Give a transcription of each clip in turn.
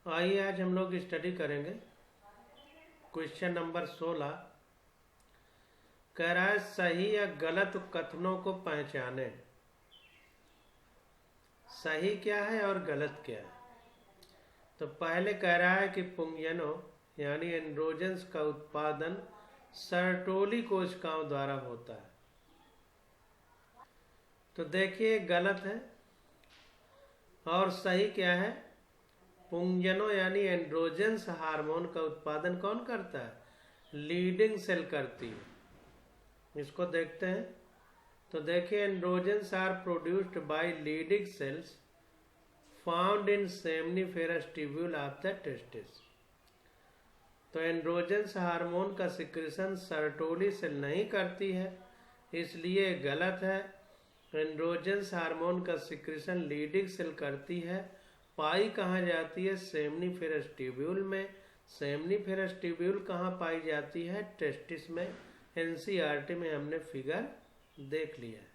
आइए आज हम लोग स्टडी करेंगे क्वेश्चन नंबर 16। कह रहा है सही या गलत कथनों को पहचाने। सही क्या है और गलत क्या है। तो पहले कह रहा है कि पुंजनों यानी एंड्रोजन्स का उत्पादन सर्टोली कोशिकाओं द्वारा होता है। तो देखिए गलत है और सही क्या है। पुंजनों यानी एंड्रोजन्स हार्मोन का उत्पादन कौन करता है? लीडिंग सेल करती है। इसको देखते हैं। तो देखिए androgens are produced by Leydig cells found in seminiferous tubule of the testis. तो एंड्रोजन्स हार्मोन का सिक्रेशन सर्टोली सेल नहीं करती है, इसलिए गलत है। एंड्रोजन्स हार्मोन का सिक्रेशन लीडिंग सेल करती है। पाई कहाँ जाती है? सेमनीफेरस ट्यूब्यूल में। सेमनीफेरस ट्यूब्यूल कहाँ पाई जाती है? टेस्टिस में। एनसीईआरटी में हमने फिगर देख लिया है।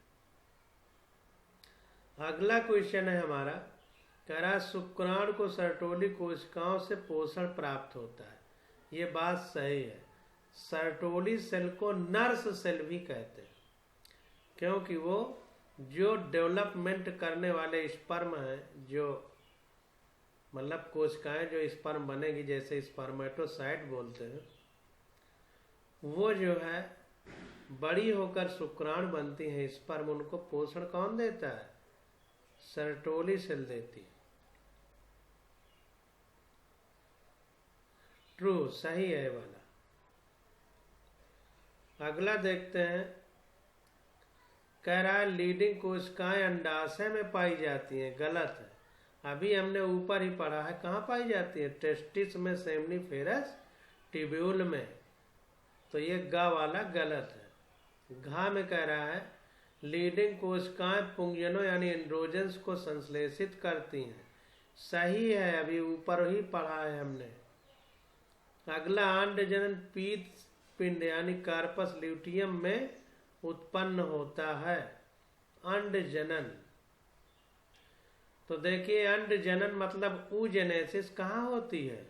अगला क्वेश्चन है हमारा, कह रहा शुक्राणु को सर्टोली कोशिकाओं से पोषण प्राप्त होता है। ये बात सही है। सर्टोली सेल को नर्स सेल भी कहते हैं, क्योंकि वो जो डेवलपमेंट करने वाले स्पर्म हैं, जो मतलब कोशिकाएं जो स्पर्म बनेगी, जैसे स्पर्मेटोसाइट बोलते हैं, वो जो है बड़ी होकर शुक्राणु बनती हैं स्पर्म। उनको पोषण कौन देता है? सर्टोली सेल देती है। ट्रू, सही है वाला। अगला देखते हैं, कह रहा है लीडिंग कोशिकाएं अंडाशय में पाई जाती हैं। गलत है। अभी हमने ऊपर ही पढ़ा है कहाँ पाई जाती है? टेस्टिस में, सेमनीफेरस ट्यूब्यूल में। तो ये गा वाला गलत है। घा में कह रहा है लीडिंग कोशिकाएं पुंजनों यानी एंड्रोजन्स को संश्लेषित करती हैं। सही है, अभी ऊपर ही पढ़ा है हमने। अगला अंडजनन पीत पिंड यानी कार्पस ल्यूटियम में उत्पन्न होता है। अंडजनन। तो देखिए अंडजनन मतलब oogenesis कहाँ होती है?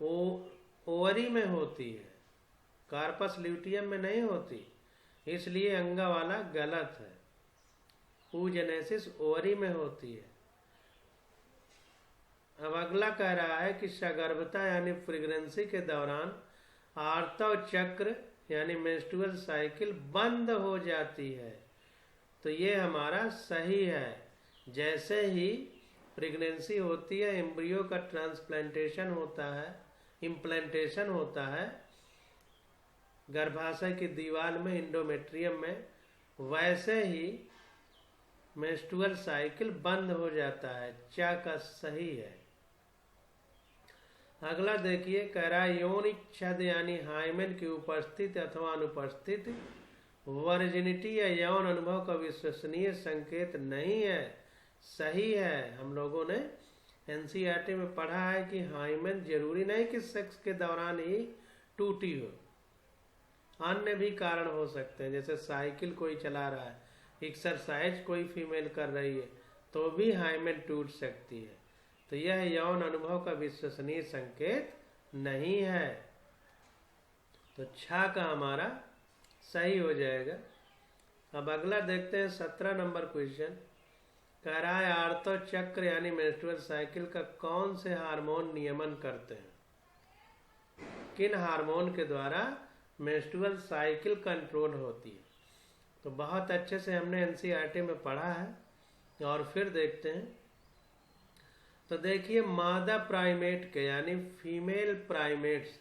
ओवरी में होती है, कार्पस ल्यूटियम में नहीं होती, इसलिए अंगा वाला गलत है। oogenesis ओवरी में होती है। अब अगला कह रहा है कि सगर्भता यानी प्रेगनेंसी के दौरान आर्तव चक्र यानी मेंस्ट्रुअल साइकिल बंद हो जाती है। तो ये हमारा सही है। जैसे ही प्रेगनेंसी होती है, एम्ब्रियो का ट्रांसप्लांटेशन होता है, इम्प्लांटेशन होता है गर्भाशय की दीवार में, इंडोमेट्रियम में, वैसे ही मेंस्ट्रुअल साइकिल बंद हो जाता है। चा का सही है। अगला देखिए, कह रहा है यौनिक छद यानी हाइमेन की उपस्थिति अथवा अनुपस्थिति वर्जिनिटी या यौन अनुभव का विश्वसनीय संकेत नहीं है। सही है। हम लोगों ने एनसीईआरटी में पढ़ा है कि हाइमेन जरूरी नहीं कि सेक्स के दौरान ही टूटी हो, अन्य भी कारण हो सकते हैं। जैसे साइकिल कोई चला रहा है, एक्सरसाइज कोई फीमेल कर रही है, तो भी हाइमेन टूट सकती है। तो यह यौन अनुभव का विश्वसनीय संकेत नहीं है। तो छा का हमारा सही हो जाएगा। अब अगला देखते हैं 17 नंबर क्वेश्चन। कह रहा है आर्तव चक्र यानी मेंस्ट्रुअल साइकिल का कौन से हार्मोन नियमन करते हैं? किन हार्मोन के द्वारा मेंस्ट्रुअल साइकिल कंट्रोल होती है? तो बहुत अच्छे से हमने एनसीईआरटी में पढ़ा है और फिर देखते हैं। तो देखिए मादा प्राइमेट के यानी फीमेल प्राइमेट्स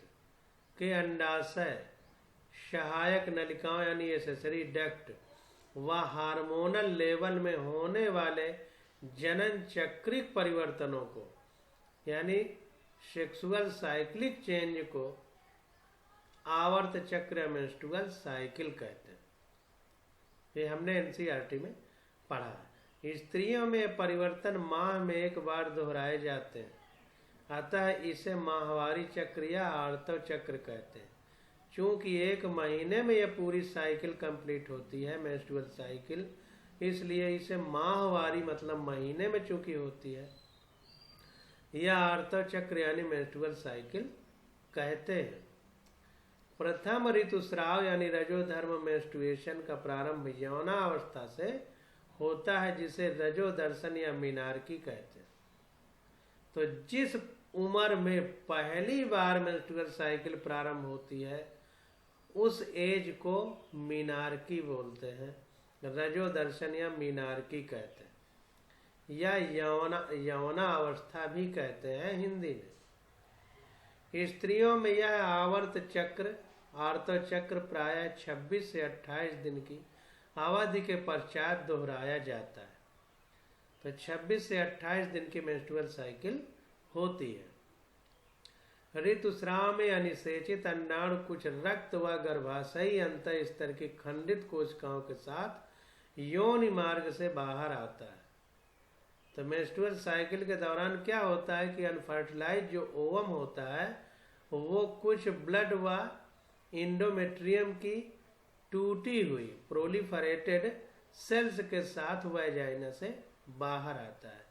के अंडाशय सहायक नलिकाओं यानी एसेसरी डक्ट व हार्मोनल लेवल में होने वाले जनन चक्रिक परिवर्तनों को यानी सेक्सुअल साइक्लिक चेंज को आवर्त चक्र मेंस्ट्रुअल साइकिल कहते हैं। ये हमने एनसीईआरटी में पढ़ा है। स्त्रियों में परिवर्तन माह में एक बार दोहराए जाते हैं, अतः इसे माहवारी चक्र या आर्तव चक्र कहते हैं। चूंकि एक महीने में यह पूरी साइकिल कंप्लीट होती है, मेंस्ट्रुअल साइकिल, इसलिए इसे माहवारी मतलब महीने में चूंकि होती है, या आर्तचक्र यानी मेंस्ट्रुअल साइकिल कहते हैं। प्रथम ऋतुस्राव यानी रजोधर्म मेंस्ट्रुएशन का प्रारंभ यौनावस्था से होता है, जिसे रजो दर्शन या मीनार्की कहते हैं। तो जिस उम्र में पहली बार मेंस्ट्रुअल साइकिल प्रारंभ होती है उस एज को मीनार्की बोलते हैं, रजो दर्शन या मीनार्की कहते हैं, या यौना अवस्था भी कहते हैं हिंदी में। स्त्रियों में यह आवर्त चक्र आर्तचक्र प्रायः 26 से 28 दिन की अवधि के पश्चात दोहराया जाता है। तो 26 से 28 दिन की मेंस्ट्रुअल साइकिल होती है। ऋतुस्राव में अनिषेचित अंडाणु कुछ रक्त व गर्भाशयी अंतः स्तर की खंडित कोशिकाओं के साथ योनि मार्ग से बाहर आता है। तो मेंस्ट्रुअल साइकिल के दौरान क्या होता है कि अनफर्टिलाइज जो ओवम होता है वो कुछ ब्लड व इंडोमेट्रियम की टूटी हुई प्रोलिफरेटेड सेल्स के साथ वैजाइना से बाहर आता है।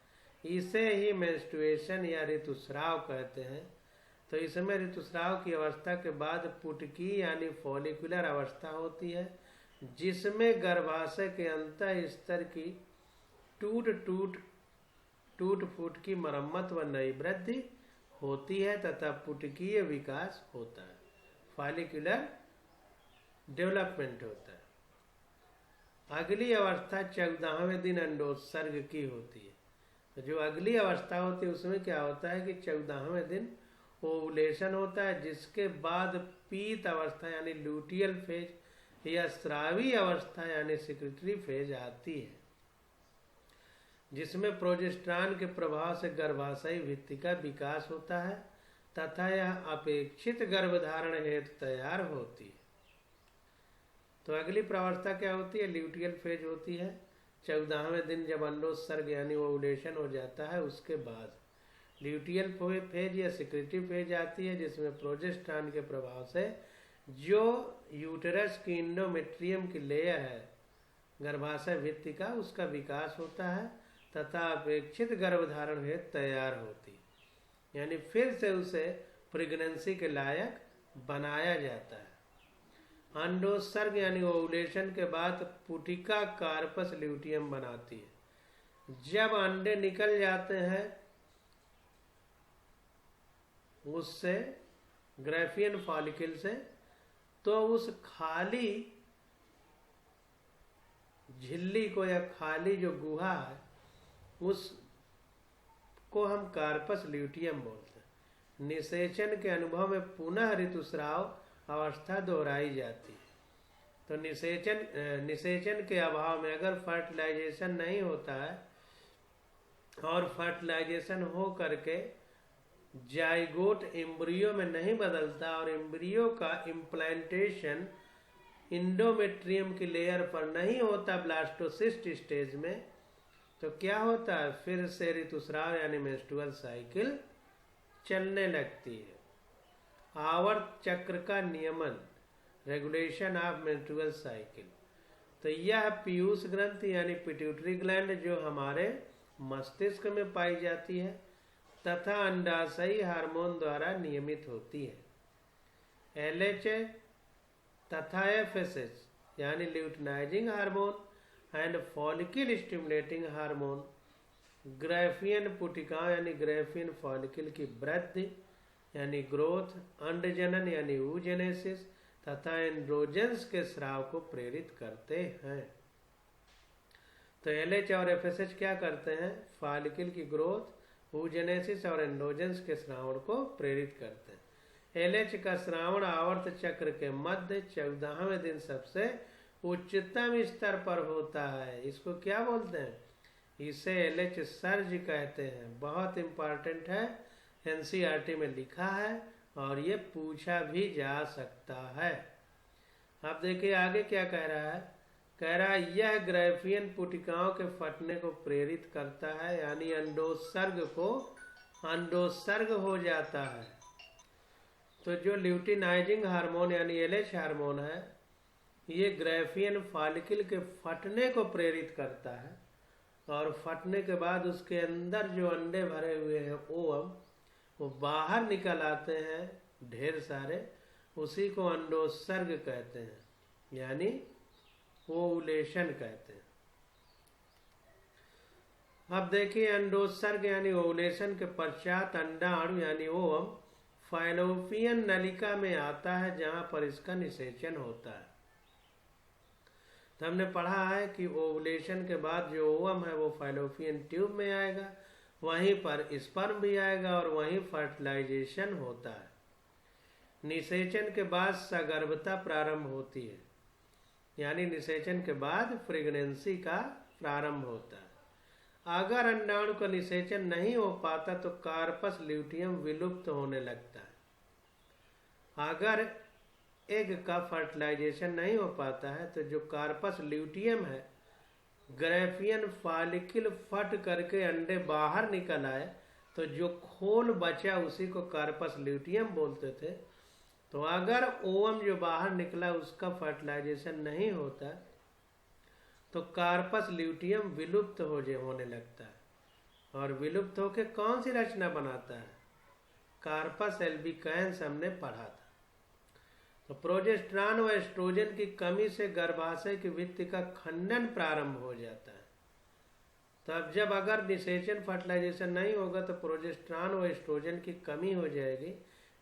इसे ही मेंस्ट्रुएशन या ऋतुस्राव कहते हैं। तो इसमें ऋतुस्राव की अवस्था के बाद पुटकी यानी फॉलिकुलर अवस्था होती है, जिसमें गर्भाशय के अंतः स्तर की टूट फूट की मरम्मत व नई वृद्धि होती है तथा पुटकीय विकास होता है, फॉलिकुलर डेवलपमेंट होता है। अगली अवस्था 14वें दिन अंडोत्सर्ग की होती है। तो जो अगली अवस्था होती है उसमें क्या होता है कि 14वें दिन ओवुलेशन होता है, जिसके बाद पीत अवस्था यानी लूटियल फेज या स्रावी अवस्था यानी सिक्रेटरी फेज आती है, जिसमें प्रोजेस्टेरॉन के प्रभाव से गर्भाशयी भित्ति का विकास होता है तथा यह अपेक्षित गर्भधारण हेतु तैयार होती है। तो अगली प्रावस्था क्या होती है? ल्यूटियल फेज होती है। 14वें दिन जब अंडोत्सर्ग यानी ओवुलेशन हो जाता है उसके बाद ल्यूटियल फेज या सिक्रेटरी फेज आती है, जिसमें प्रोजेस्टेरॉन के प्रभाव से जो यूटेरस की इंडोमेट्रियम की लेयर है गर्भाशय भित्ति का, उसका विकास होता है तथा अपेक्षित गर्भधारण हेतु तैयार होती है, यानी फिर से उसे प्रेगनेंसी के लायक बनाया जाता है। अंडोत्सर्ग यानी ओवुलेशन के बाद पुटिका कार्पस ल्यूटियम बनाती है। जब अंडे निकल जाते हैं उससे ग्राफियन फॉलिकल से, तो उस खाली झिल्ली को या खाली जो गुहा है उसको हम कार्पस ल्यूटियम बोलते हैं। निषेचन के अनुभव में पुनः ऋतुस्राव अवस्था दोहराई जाती है। तो निषेचन के अभाव में अगर फर्टिलाइजेशन नहीं होता है और फर्टिलाइजेशन हो करके जाइगोट एम्ब्रियो में नहीं बदलता और एम्ब्रियो का इम्प्लांटेशन इंडोमेट्रियम की लेयर पर नहीं होता ब्लास्टोसिस्ट स्टेज में, तो क्या होता है? फिर से ऋतुस्राव यानी मेंस्ट्रुअल साइकिल चलने लगती है। आवर्त चक्र का नियमन, रेगुलेशन ऑफ मेंस्ट्रुअल साइकिल। तो यह पीयूष ग्रंथि यानी पिट्यूटरी ग्लैंड जो हमारे मस्तिष्क में पाई जाती है तथा अंडाशयी हार्मोन द्वारा नियमित होती है। LH तथा FSH यानी luteinizing hormone and follicle stimulating hormone Graafian पुटिका यानी ग्राफियन फॉलिकल की वृद्धि यानी ग्रोथ, अंडजनन यानी oogenesis तथा एंड्रोजेंस के स्राव को प्रेरित करते हैं। तो LH और FSH क्या करते हैं? फॉलिकल की ग्रोथ, oogenesis और एंड्रोजेंस के श्रावण को प्रेरित करते हैं। LH का श्रावण आवर्त चक्र के मध्य 14वें दिन सबसे उच्चतम स्तर पर होता है। इसको क्या बोलते हैं? इसे LH सर्ज कहते हैं। बहुत इंपॉर्टेंट है, NCERT में लिखा है और ये पूछा भी जा सकता है। अब देखिए आगे क्या कह रहा है। कह रहा है यह ग्राफियन पुटिकाओं के फटने को प्रेरित करता है, यानी अंडोत्सर्ग हो जाता है। तो जो ल्यूटिनाइजिंग हार्मोन यानी LH हार्मोन है, ये ग्राफियन फॉलिकल के फटने को प्रेरित करता है और फटने के बाद उसके अंदर जो अंडे भरे हुए हैं ओवम, बाहर निकल आते हैं ढेर सारे, उसी को अंडोत्सर्ग कहते हैं, यानी ओवुलेशन कहते हैं। अब देखिए, अंडोत्सर्ग यानी ओवुलेशन के पश्चात अंडाणु यानी ओवम फाइलोपियन नलिका में आता है, जहां पर इसका निषेचन होता है। तो हमने पढ़ा है कि ओवुलेशन के बाद जो ओवम है वो फाइलोपियन ट्यूब में आएगा, वहीं पर स्पर्म भी आएगा और वहीं फर्टिलाइजेशन होता है। निषेचन के बाद सगर्भता प्रारंभ होती है, यानी निषेचन के बाद प्रेगनेंसी का प्रारंभ होता है। अगर अंडाणु का निषेचन नहीं हो पाता तो कार्पस ल्यूटियम विलुप्त होने लगता है। अगर एग का फर्टिलाइजेशन नहीं हो पाता है तो जो कार्पस ल्यूटियम है, ग्रेफियन फॉलिकल फट करके अंडे बाहर निकल आए तो जो खोल बचा उसी को कार्पस ल्यूटियम बोलते थे। तो अगर ओवम जो बाहर निकला उसका फर्टिलाइजेशन नहीं होता तो कार्पस ल्यूटियम विलुप्त होने लगता है। और विलुप्त होकर कौन सी रचना बनाता है? कार्पस एल्बिकैंस हमने पढ़ा था। तो प्रोजेस्टेरॉन व एस्ट्रोजन की कमी से गर्भाशय की भित्ति का खंडन प्रारंभ हो जाता है। तब जब अगर निषेचन फर्टिलाइजेशन नहीं होगा तो प्रोजेस्टेरॉन व एस्ट्रोजन की कमी हो जाएगी,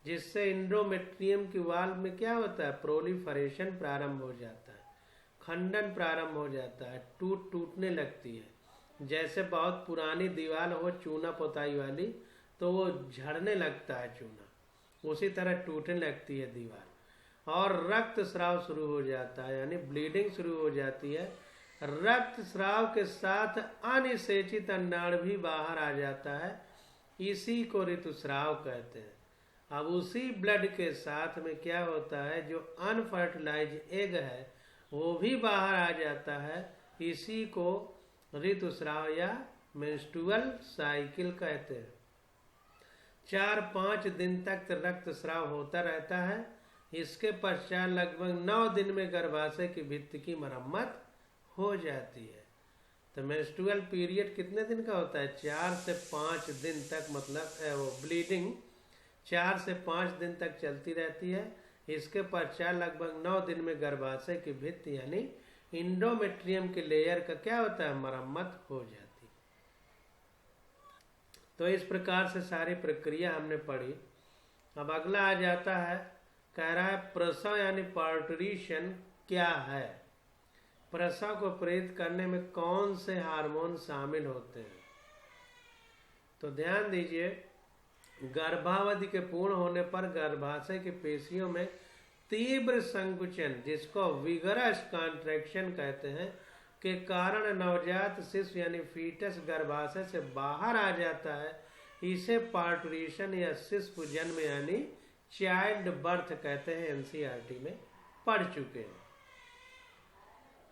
जिससे इंडोमेट्रियम की वाल्व में क्या होता है? प्रोलिफरेशन प्रारंभ हो जाता है, खंडन प्रारंभ हो जाता है, टूटने लगती है। जैसे बहुत पुरानी दीवार हो चूना पोताई वाली तो वो झड़ने लगता है चूना, उसी तरह टूटने लगती है दीवार। और रक्त स्राव शुरू हो जाता है, यानी ब्लीडिंग शुरू हो जाती है। रक्त स्राव के साथ अनिषेचित अंडाणु भी बाहर आ जाता है, इसी को ऋतुस्राव कहते हैं। अब उसी ब्लड के साथ में क्या होता है, जो अनफर्टिलाइज एग है वो भी बाहर आ जाता है, इसी को ऋतुस्राव या मेंस्ट्रुअल साइकिल कहते हैं। 4-5 दिन तक रक्त स्राव होता रहता है। इसके पश्चात लगभग 9 दिन में गर्भाशय की भित्ति की मरम्मत हो जाती है। तो मेंस्ट्रुअल पीरियड कितने दिन का होता है? 4 से 5 दिन तक, मतलब वो ब्लीडिंग 4 से 5 दिन तक चलती रहती है। इसके पश्चात लगभग 9 दिन में गर्भाशय की भित्ति यानी इंडोमेट्रियम के लेयर का क्या होता है? मरम्मत हो जाती। तो इस प्रकार से सारी प्रक्रिया हमने पढ़ी। अब अगला आ जाता है, कह रहा है प्रसव यानी पार्टुरिशन क्या है? प्रसव को प्रेरित करने में कौन से हार्मोन शामिल होते हैं? तो ध्यान दीजिए, गर्भावधि के पूर्ण होने पर गर्भाशय की पेशियों में तीव्र संकुचन, जिसको विगरस कॉन्ट्रैक्शन कहते हैं, के कारण नवजात शिशु यानी फीटस गर्भाशय से बाहर आ जाता है। इसे पार्टुरिशन या शिशु जन्म यानी चाइल्ड बर्थ कहते हैं, एनसीईआरटी में पढ़ चुके हैं।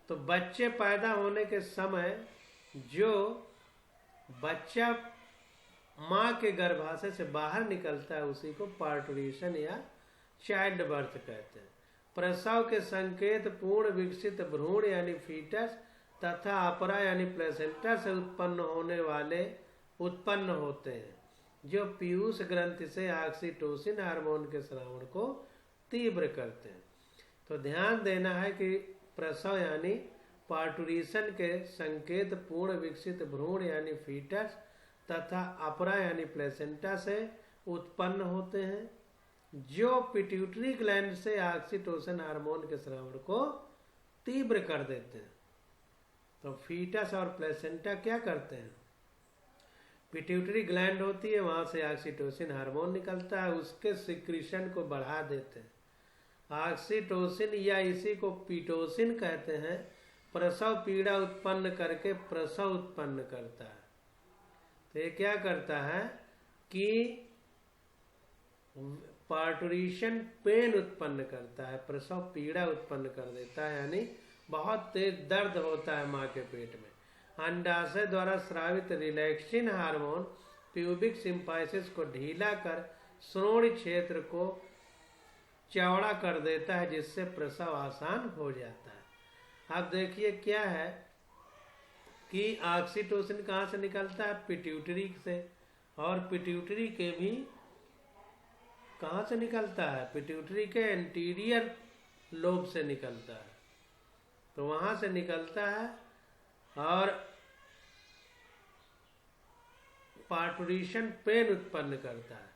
तो बच्चे पैदा होने के समय जो बच्चा माँ के गर्भाशय से बाहर निकलता है उसी को पार्टुरिशन या चाइल्ड बर्थ कहते हैं। प्रसव के संकेत पूर्ण विकसित भ्रूण यानी फीटस तथा अपरा यानी प्लेसेंटा से उत्पन्न होते हैं, जो पीयूष ग्रंथि से ऑक्सीटोसिन हार्मोन के स्रावण को तीव्र करते हैं। तो ध्यान देना है कि प्रसव यानी पार्टुरिशन के संकेत पूर्ण विकसित भ्रूण यानी फीटस तथा अपरा यानी प्लेसेंटा से उत्पन्न होते हैं, जो पिट्यूटरी ग्लैंड से ऑक्सीटोसिन हार्मोन के स्रावण को तीव्र कर देते हैं। तो फीटस और प्लेसेंटा क्या करते हैं? पिट्यूटरी ग्लैंड होती है, वहां से ऑक्सीटोसिन हार्मोन निकलता है, उसके सिक्रीशन को बढ़ा देते हैं। ऑक्सीटोसिन या इसी को पीटोसिन कहते हैं, प्रसव पीड़ा उत्पन्न करके प्रसव उत्पन्न करता है। तो ये क्या करता है कि पार्टुरिशन पेन उत्पन्न करता है, प्रसव पीड़ा उत्पन्न कर देता है, यानी बहुत तेज दर्द होता है माँ के पेट में। अंडाशय द्वारा स्रावित रिलैक्सिन हार्मोन प्यूबिक सिम्पाइसिस को ढीला कर श्रोणि क्षेत्र को चौड़ा कर देता है, जिससे प्रसव आसान हो जाता है। अब देखिए क्या है कि ऑक्सीटोसिन कहाँ से निकलता है? पिट्यूटरी से, और पिट्यूटरी के भी कहाँ से निकलता है? पिट्यूटरी के एंटीरियर लोब से निकलता है, तो वहां से निकलता है और पार्टुरिशन पेन उत्पन्न करता है।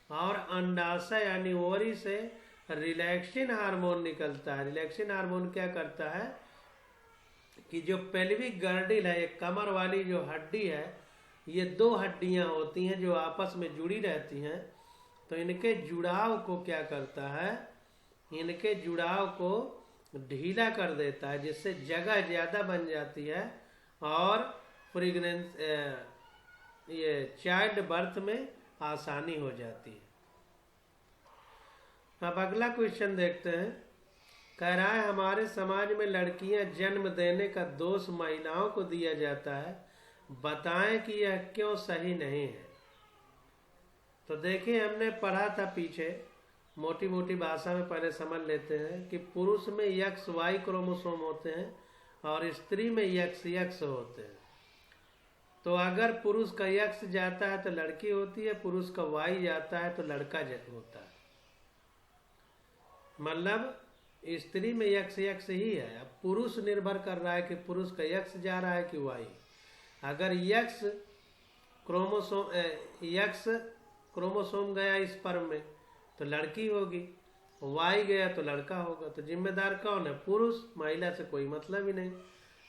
और अंडाशय यानी ओवरी से रिलैक्सिन हार्मोन निकलता है। रिलैक्सिन हार्मोन क्या करता है कि जो पेल्विक गर्डिल है, एक कमर वाली जो हड्डी है, ये दो हड्डियां होती हैं जो आपस में जुड़ी रहती हैं, तो इनके जुड़ाव को क्या करता है, इनके जुड़ाव को ढीला कर देता है, जिससे जगह ज़्यादा बन जाती है और प्रेगनेंस ये चाइल्ड बर्थ में आसानी हो जाती है। अब अगला क्वेश्चन देखते हैं। कह रहा है हमारे समाज में लड़कियां जन्म देने का दोष महिलाओं को दिया जाता है, बताएं कि यह क्यों सही नहीं है। तो देखिए, हमने पढ़ा था पीछे, मोटी मोटी भाषा में पहले समझ लेते हैं कि पुरुष में XY क्रोमोसोम होते हैं और स्त्री में XX होते हैं। तो अगर पुरुष का X जाता है तो लड़की होती है, पुरुष का Y जाता है तो लड़का होता है। मतलब स्त्री में XX ही है। अब पुरुष निर्भर कर रहा है कि पुरुष का X जा रहा है कि Y। अगर X क्रोमोसोम गया स्पर्म में तो लड़की होगी, Y गया तो लड़का होगा। तो जिम्मेदार कौन है? पुरुष। महिला से कोई मतलब ही नहीं।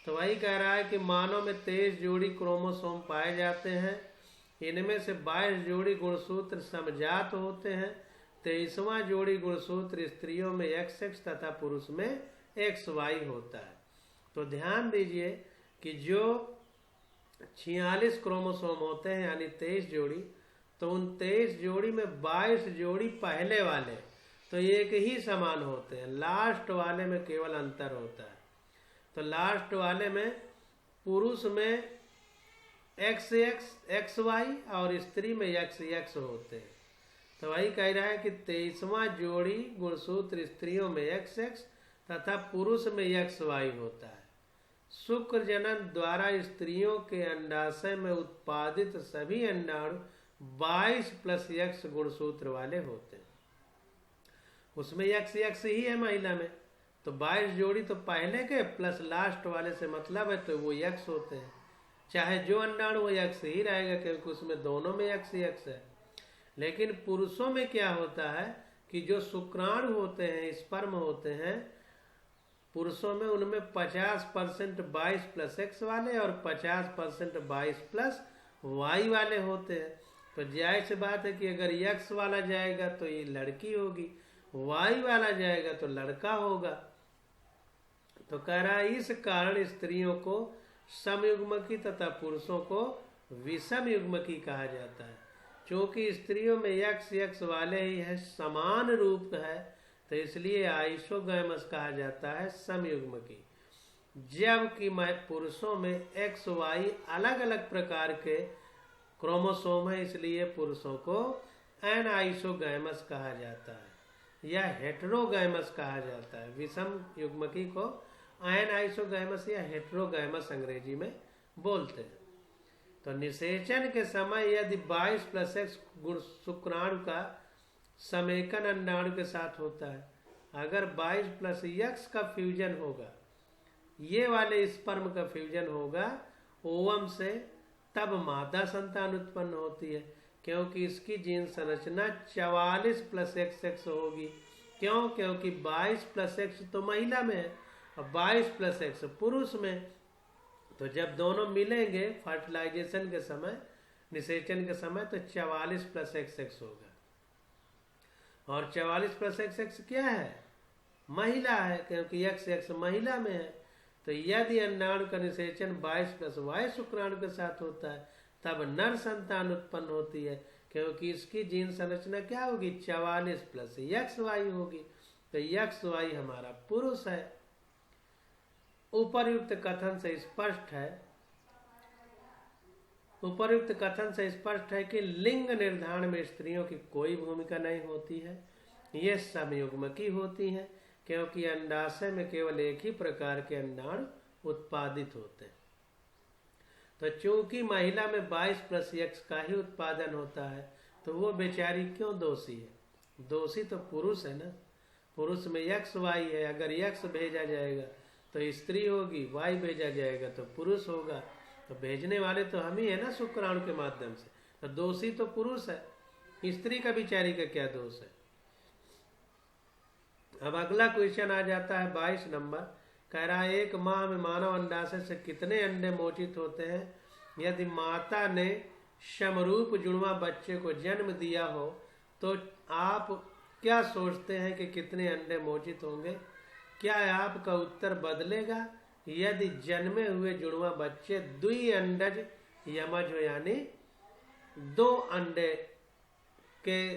तो वही कह रहा है कि मानव में 23 जोड़ी क्रोमोसोम पाए जाते हैं। इनमें से 22 जोड़ी गुणसूत्र समजात होते हैं। 23वां जोड़ी गुणसूत्र स्त्रियों में XX तथा पुरुष में XY होता है। तो ध्यान दीजिए कि जो 46 क्रोमोसोम होते हैं यानी 23 जोड़ी, तो उन 23 जोड़ी में 22 जोड़ी पहले वाले तो एक ही समान होते हैं, लास्ट वाले में केवल अंतर होता है। तो लास्ट वाले में पुरुष में XY और स्त्री में XX होते हैं। तो वही कह रहा है कि 23वां जोड़ी गुणसूत्र स्त्रियों में XX तथा पुरुष में XY होता है। शुक्र जनन द्वारा स्त्रियों के अंडाशय में उत्पादित सभी अंडाणु 22+X गुणसूत्र वाले होते हैं। उसमें XX ही है महिला में, तो 22 जोड़ी तो पहले के प्लस लास्ट वाले से मतलब है, तो वो X होते हैं। चाहे जो अंडाणु वो X ही रहेगा क्योंकि उसमें दोनों में XX है। लेकिन पुरुषों में क्या होता है कि जो शुक्राणु होते हैं, स्पर्म होते हैं पुरुषों में, उनमें 50% 22+X वाले और 50% 22+Y वाले होते हैं। तो जाहिर सी बात है कि अगर X वाला जाएगा तो ये लड़की होगी, Y वाला जाएगा तो लड़का होगा। तो कह रहा है इस कारण स्त्रियों को समयुग्मकी तथा पुरुषों को विषम युग्मकी कहा जाता है। क्योंकि स्त्रियों में XX वाले ही है, समान रूप है, तो इसलिए आइसोगैमस कहा जाता है समयुग्मकी। जबकि पुरुषों में XY अलग अलग प्रकार के क्रोमोसोम है, इसलिए पुरुषों को एनाइसोगैमस कहा जाता है या हेटेरोगैमस कहा जाता है। विषम युग्मकी को एनाइसोगैमस या हेटेरोगैमस अंग्रेजी में बोलते हैं। तो निषेचन के समय यदि 22+X गुण शुक्राणु का समेकन अंडाणु के साथ होता है, अगर 22+X का फ्यूजन होगा, ये वाले स्पर्म का फ्यूजन होगा ओवम से, तब मादा संतान उत्पन्न होती है, क्योंकि इसकी जीन संरचना 44+XX होगी। क्यों? क्योंकि 22+X तो महिला में है और 22+X पुरुष में। तो जब दोनों मिलेंगे फर्टिलाइजेशन के समय, निषेचन के समय, तो 44+XX होगा। और 44+XX क्या है? महिला है, क्योंकि XX महिला में है। तो यदि अंडाणु का निषेचन 22+Y शुक्राणु के साथ होता है, तब नर संतान उत्पन्न होती है, क्योंकि इसकी जीन संरचना क्या होगी? 44+XY होगी। तो XY हमारा पुरुष है। उपर्युक्त कथन से स्पष्ट है कि लिंग निर्धारण में स्त्रियों की कोई भूमिका नहीं होती है। ये समयुग्मकी होती हैं, क्योंकि अंडाशय में केवल एक ही प्रकार के अंडाणु उत्पादित होते हैं। तो चूंकि महिला में 22+X का ही उत्पादन होता है, तो वो बेचारी क्यों दोषी है? दोषी तो पुरुष है ना, पुरुष में एक्स वाई है, अगर एक्स भेजा जाएगा तो स्त्री होगी, वाई भेजा जाएगा तो पुरुष होगा, तो भेजने वाले तो हम ही है ना शुक्राणु के माध्यम से, तो दोषी तो पुरुष है, स्त्री का बिचारी का क्या दोष है। अब अगला क्वेश्चन आ जाता है 22 नंबर, कह रहा है एक माह में मानव अंडाशय से कितने अंडे मोचित होते हैं? यदि माता ने समरूप जुड़वा बच्चे को जन्म दिया हो तो आप क्या सोचते हैं कि कितने अंडे मोचित होंगे? क्या आपका उत्तर बदलेगा यदि जन्मे हुए जुड़वा बच्चे द्वि अंडज यमज हो, यानी 2 अंडे के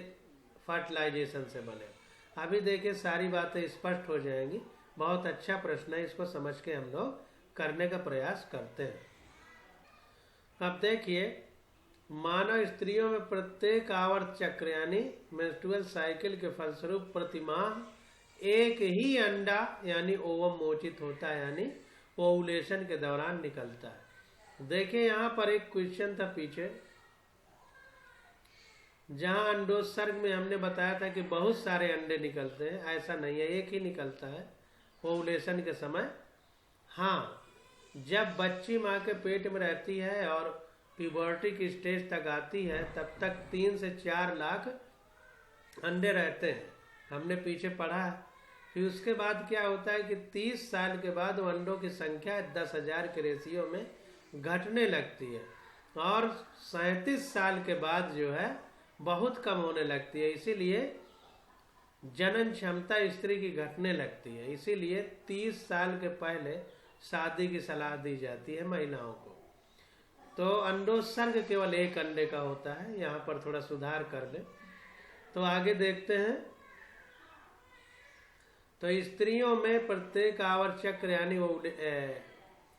फर्टिलाइजेशन से बने? अभी देखिए सारी बातें स्पष्ट हो जाएंगी। बहुत अच्छा प्रश्न है, इसको समझ के हम लोग करने का प्रयास करते हैं। अब देखिए, मानव स्त्रियों में प्रत्येक आवर्त चक्र यानी मेंस्ट्रुअल साइकिल के फलस्वरूप प्रतिमाह एक ही अंडा यानी ओवम मोचित होता है, यानी ओवुलेशन के दौरान निकलता है। देखिए यहाँ पर एक क्वेश्चन था पीछे, जहां अंडोत्सर्ग में हमने बताया था कि बहुत सारे अंडे निकलते हैं, ऐसा नहीं है, एक ही निकलता है ओवुलेशन के समय। हाँ, जब बच्ची माँ के पेट में रहती है और प्यूबर्टी की स्टेज तक आती है, तब तक 3 से 4 लाख अंडे रहते हैं, हमने पीछे पढ़ा है। फिर उसके बाद क्या होता है कि 30 साल के बाद वो अंडों की संख्या 10,000 के रेशियो में घटने लगती है, और 37 साल के बाद जो है बहुत कम होने लगती है। इसीलिए जनन क्षमता स्त्री की घटने लगती है, इसीलिए 30 साल के पहले शादी की सलाह दी जाती है महिलाओं को। तो अंडोत्सर्ग केवल 1 अंडे का होता है, यहाँ पर थोड़ा सुधार कर ले। तो आगे देखते हैं, तो स्त्रियों में प्रत्येक आवर्त चक्र यानी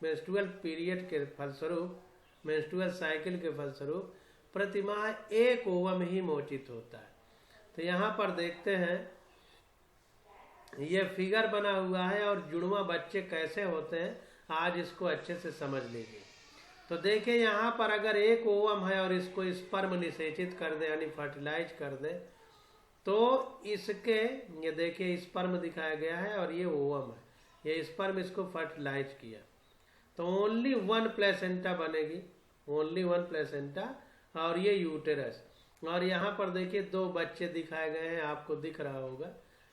मेंस्ट्रुअल पीरियड के फलस्वरूप, मेंस्ट्रुअल साइकिल के फलस्वरूप प्रतिमाह एक ओवम ही मोचित होता है। तो यहाँ पर देखते हैं, ये फिगर बना हुआ है और जुड़वा बच्चे कैसे होते हैं आज इसको अच्छे से समझ लीजिए। तो देखिए यहाँ पर अगर एक ओवम है और इसको स्पर्म निषेचित कर दे यानी फर्टिलाइज कर दे, तो इसके, ये देखिए स्पर्म दिखाया गया है और ये ओवम है, ये स्पर्म इसको फर्टिलाइज किया, तो ओनली 1 प्लेसेंटा बनेगी, ओनली 1 प्लेसेंटा, और ये यूटेरस। और यहाँ पर देखिए 2 बच्चे दिखाए गए हैं, आपको दिख रहा होगा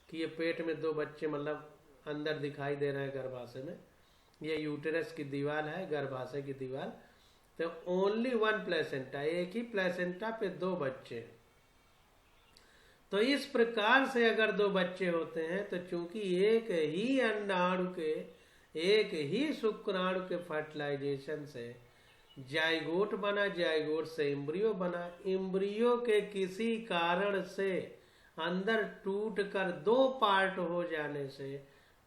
कि ये पेट में 2 बच्चे मतलब अंदर दिखाई दे रहे हैं गर्भाशय में, ये यूटेरस की दीवार है, गर्भाशय की दीवार। तो ओनली 1 प्लेसेंटा, एक ही प्लेसेंटा पे 2 बच्चे। तो इस प्रकार से अगर 2 बच्चे होते हैं तो चूंकि एक ही अंडाणु के, एक ही शुक्राणु के फर्टिलाइजेशन से जाइगोट बना, जाइगोट से एम्ब्रियो बना, एम्ब्रियो के किसी कारण से अंदर टूट कर 2 पार्ट हो जाने से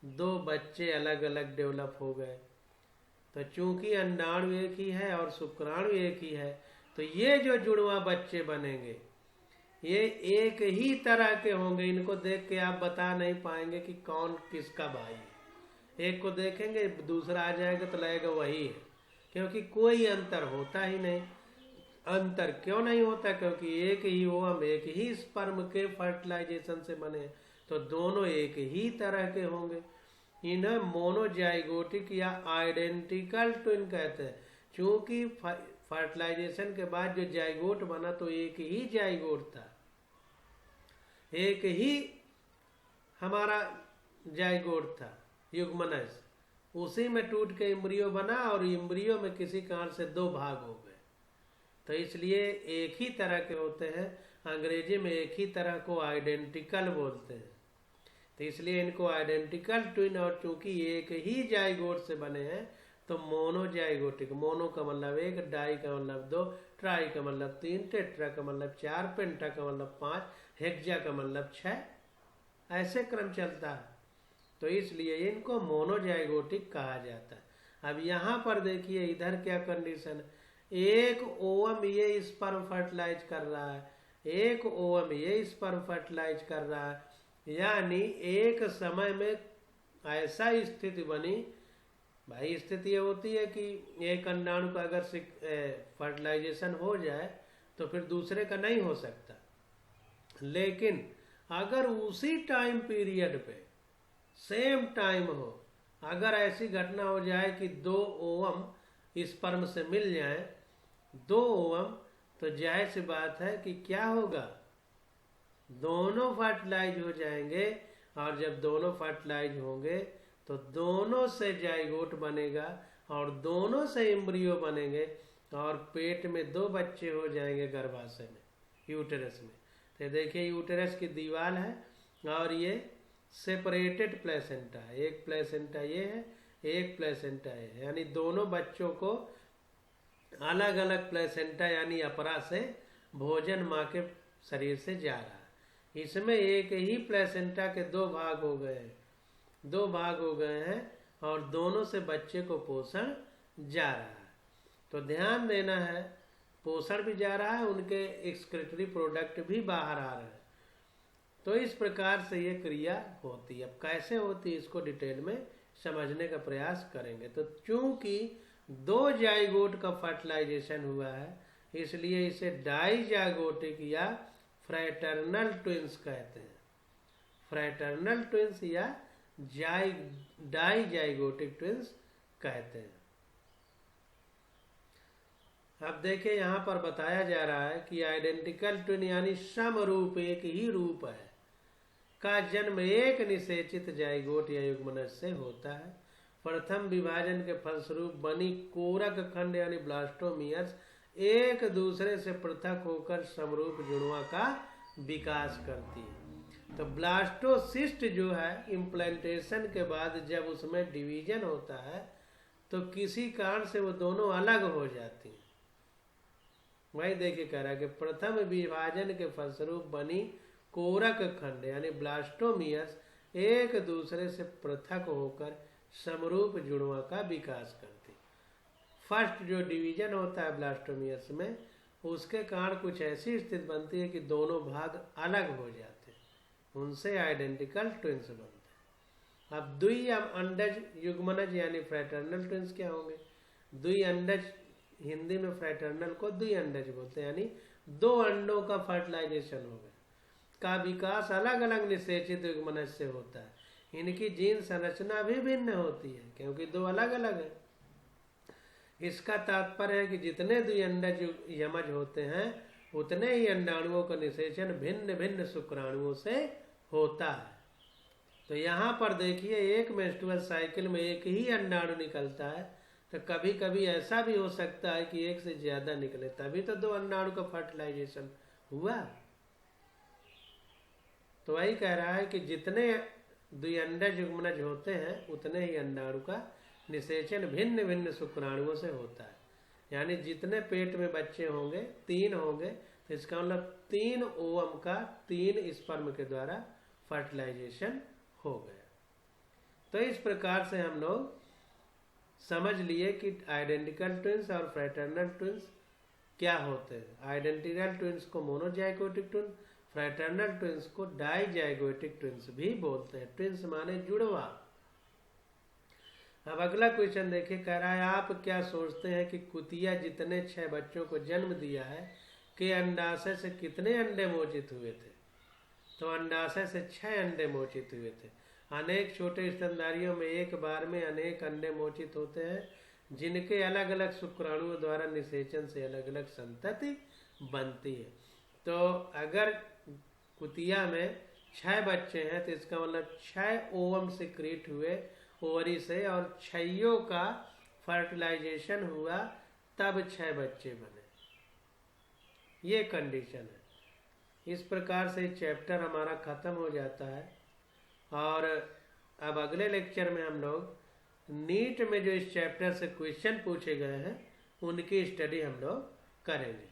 2 बच्चे अलग अलग डेवलप हो गए। तो चूंकि अंडाणु एक ही है और शुक्राणु एक ही है, तो ये जो जुड़वा बच्चे बनेंगे ये एक ही तरह के होंगे। इनको देख के आप बता नहीं पाएंगे कि कौन किसका भाई है। एक को देखेंगे दूसरा आ जाएगा तो लगेगा वही है, क्योंकि कोई अंतर होता ही नहीं। अंतर क्यों नहीं होता? क्योंकि एक ही ओवम, एक ही स्पर्म के फर्टिलाइजेशन से बने, तो दोनों एक ही तरह के होंगे। इन्हें मोनोजाइगोटिक या आइडेंटिकल ट्विन कहते हैं। चूंकि फर्टिलाइजेशन के बाद जो जाइगोट बना तो एक ही जाइगोट था, एक ही हमारा जाइगोट था, युग्मनज, उसी में टूट के एम्ब्रियो बना और एम्ब्रियो में किसी कारण से 2 भाग हो गए। तो इसलिए एक ही तरह के होते हैं। अंग्रेजी में एक ही तरह को आइडेंटिकल बोलते हैं, तो इसलिए इनको आइडेंटिकल ट्विन, और चूंकि एक ही जाइगोट से बने हैं तो मोनोजाइगोटिक। मोनो का मतलब 1, डाई का मतलब 2, ट्राई का मतलब 3, टेट्रा का मतलब 4, पेंटा का मतलब 5, हेक्सा का मतलब 6, ऐसे क्रम चलता है। तो इसलिए इनको मोनोजाइगोटिक कहा जाता है। अब यहाँ पर देखिए इधर क्या कंडीशन है, एक ओवम ये स्पर्म फर्टिलाइज कर रहा है, एक ओवम ये स्पर्म फर्टिलाइज कर रहा है, यानी एक समय में ऐसा स्थिति बनी। भाई स्थिति ये होती है कि एक अंडाणु का अगर फर्टिलाइजेशन हो जाए तो फिर दूसरे का नहीं हो सकता, लेकिन अगर उसी टाइम पीरियड पे सेम टाइम हो, अगर ऐसी घटना हो जाए कि 2 ओवम स्पर्म से मिल जाए, 2 ओवम, तो जाहिर सी बात है कि क्या होगा, दोनों फर्टिलाइज हो जाएंगे। और जब दोनों फर्टिलाइज होंगे तो दोनों से जाइगोट बनेगा और दोनों से एम्ब्रियो बनेंगे और पेट में 2 बच्चे हो जाएंगे गर्भाशय में, यूटेरस में। तो देखिए यूटेरस की दीवार है और ये सेपरेटेड प्लेसेंटा है, एक प्लेसेंटा ये है, एक प्लेसेंटा ये है, यानी दोनों बच्चों को अलग अलग प्लेसेंटा यानी अपरा से भोजन माँ के शरीर से जा रहा है। इसमें एक ही प्लेसेंटा के 2 भाग हो गए हैं, 2 भाग हो गए हैं और दोनों से बच्चे को पोषण जा रहा है। तो ध्यान देना है, पोषण भी जा रहा है, उनके एक्सक्रीटरी प्रोडक्ट भी बाहर आ रहे हैं। तो इस प्रकार से ये क्रिया होती है। अब कैसे होती है इसको डिटेल में समझने का प्रयास करेंगे। तो चूंकि 2 जाइगोट का फर्टिलाइजेशन हुआ है, इसलिए इसे डाइजाइगोटिक या फ्रैटर्नल ट्विंस कहते हैं। फ्रैटर्नल ट्विंस या डाइजाइगोटिक ट्विंस कहते हैं। अब देखिए यहाँ पर बताया जा रहा है कि आइडेंटिकल ट्विन यानी समरूप, एक ही रूप है, का जन्म एक निषेचित जाइगोट या युग्मनज से होता है। प्रथम विभाजन के फलस्वरूप बनी कोरक खंड यानी ब्लास्टोमियर्स एक दूसरे से पृथक होकर समरूप जुड़वा का विकास करती है। तो ब्लास्टोसिस्ट जो है, इम्प्लांटेशन के बाद जब उसमें डिवीजन होता है तो किसी कारण से वो दोनों अलग हो जाती हैं। वही देखिए कह रहा है कि प्रथम विभाजन के फलस्वरूप बनी कोरक खंड यानी ब्लास्टोमियर्स एक दूसरे से पृथक होकर समरूप जुड़वा का विकास करती। फर्स्ट जो डिवीजन होता है ब्लास्टोमियर्स में, उसके कारण कुछ ऐसी स्थिति बनती है कि दोनों भाग अलग हो जाते हैं, उनसे आइडेंटिकल ट्विंस बनते हैं। अब द्वि अंडज युग्मनज यानी फ्रैटर्नल ट्विंस क्या होंगे? द्वि अंडज, हिंदी में फ्रैटर्नल को द्वि अंडज बोलते हैं, यानी 2 अंडों का फर्टिलाइजेशन हो गया, का विकास अलग अलग निषेचित युग्मनज से होता है। इनकी जीन संरचना भी भिन्न होती है क्योंकि 2 अलग अलग है। इसका तात्पर्य है कि जितने द्विअंडज यमज होते हैं उतने ही अंडाणुओं का निषेचन भिन्न भिन्न शुक्राणुओं से होता है। तो यहाँ पर देखिए एक मेंस्ट्रुअल साइकिल में एक ही अंडाणु निकलता है, तो कभी कभी ऐसा भी हो सकता है कि एक से ज्यादा निकले, तभी तो 2 अंडाणु का फर्टिलाइजेशन हुआ। तो वही कह रहा है कि जितने द्विअंडज युग्मनज होते हैं उतने ही अंडाणु का निषेचन भिन्न भिन्न शुक्राणुओं से होता है। यानी जितने पेट में बच्चे होंगे 3 होंगे, तो इसका मतलब 3 ओवम का 3 स्पर्म के द्वारा फर्टिलाइजेशन हो गया। तो इस प्रकार से हम लोग समझ लिए कि आइडेंटिकल ट्विंस और फ्रैटर्नल ट्विंस क्या होते हैं। आइडेंटिकल ट्विंस को मोनोजाइगोटिक ट्विन, फ्रैटर्नल ट्विंस को डाइजाइगोटिक ट्विंस भी बोलते हैं। ट्विंस माने जुड़वा। अब अगला क्वेश्चन देखिए, कह रहा है आप क्या सोचते हैं कि कुतिया जितने 6 बच्चों को जन्म दिया है के अंडाशय से कितने अंडे मोचित हुए थे? तो अंडाशय से 6 अंडे मोचित हुए थे। अनेक छोटे स्तनधारियों में एक बार में अनेक अंडे मोचित होते हैं, जिनके अलग अलग शुक्राणुओं द्वारा निषेचन से अलग अलग संतति बनती है। तो अगर कुतिया में 6 बच्चे हैं तो इसका मतलब 6 ओवम सिक्रीट हुए ओवरी से और 6 का फर्टिलाइजेशन हुआ, तब 6 बच्चे बने। ये कंडीशन है। इस प्रकार से चैप्टर हमारा खत्म हो जाता है। और अब अगले लेक्चर में हम लोग नीट में जो इस चैप्टर से क्वेश्चन पूछे गए हैं उनकी स्टडी हम लोग करेंगे।